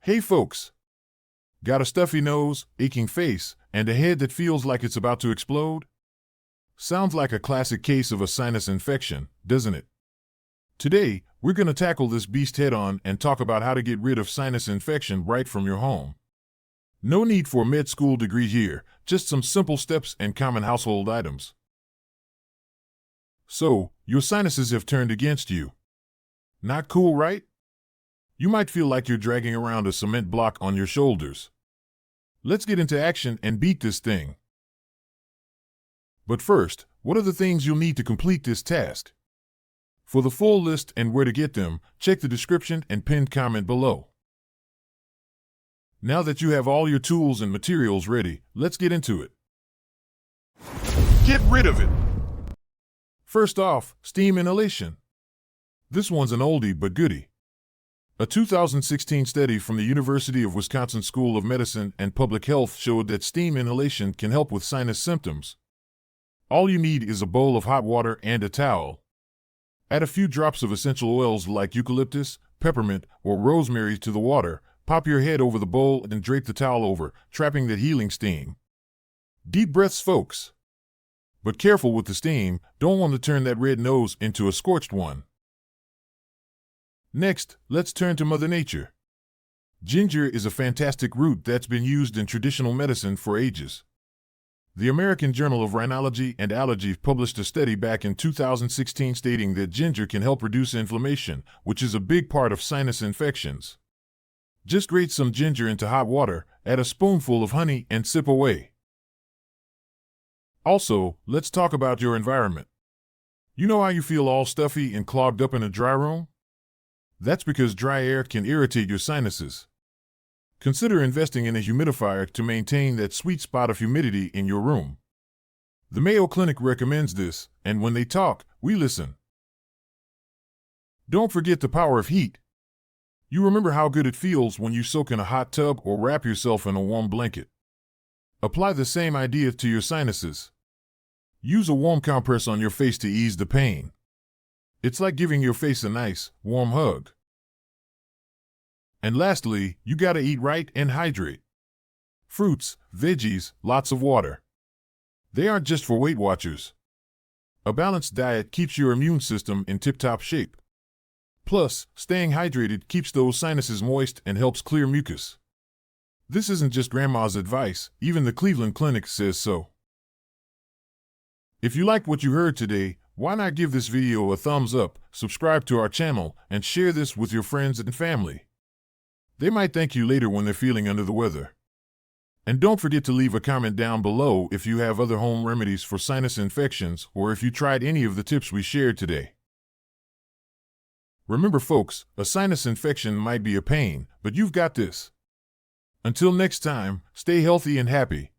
Hey folks! Got a stuffy nose, aching face, and a head that feels like it's about to explode? Sounds like a classic case of a sinus infection, doesn't it? Today, we're going to tackle this beast head-on and talk about how to get rid of sinus infection right from your home. No need for a med school degree here, just some simple steps and common household items. So, your sinuses have turned against you. Not cool, right? You might feel like you're dragging around a cement block on your shoulders. Let's get into action and beat this thing. But first, what are the things you'll need to complete this task? For the full list and where to get them, check the description and pinned comment below. Now that you have all your tools and materials ready, let's get into it. Get rid of it! First off, steam inhalation. This one's an oldie but goodie. A 2016 study from the University of Wisconsin School of Medicine and Public Health showed that steam inhalation can help with sinus symptoms. All you need is a bowl of hot water and a towel. Add a few drops of essential oils like eucalyptus, peppermint, or rosemary to the water, pop your head over the bowl and drape the towel over, trapping that healing steam. Deep breaths, folks. But careful with the steam, don't want to turn that red nose into a scorched one. Next, let's turn to Mother Nature. Ginger is a fantastic root that's been used in traditional medicine for ages. The American Journal of Rhinology and Allergy published a study back in 2016 stating that ginger can help reduce inflammation, which is a big part of sinus infections. Just grate some ginger into hot water, add a spoonful of honey, and sip away. Also, let's talk about your environment. You know how you feel all stuffy and clogged up in a dry room? That's because dry air can irritate your sinuses. Consider investing in a humidifier to maintain that sweet spot of humidity in your room. The Mayo Clinic recommends this, and when they talk, we listen. Don't forget the power of heat. You remember how good it feels when you soak in a hot tub or wrap yourself in a warm blanket. Apply the same idea to your sinuses. Use a warm compress on your face to ease the pain. It's like giving your face a nice, warm hug. And lastly, you gotta eat right and hydrate. Fruits, veggies, lots of water. They aren't just for Weight Watchers. A balanced diet keeps your immune system in tip-top shape. Plus, staying hydrated keeps those sinuses moist and helps clear mucus. This isn't just grandma's advice, even the Cleveland Clinic says so. If you liked what you heard today, why not give this video a thumbs up, subscribe to our channel, and share this with your friends and family. They might thank you later when they're feeling under the weather. And don't forget to leave a comment down below if you have other home remedies for sinus infections or if you tried any of the tips we shared today. Remember folks, a sinus infection might be a pain, but you've got this. Until next time, stay healthy and happy.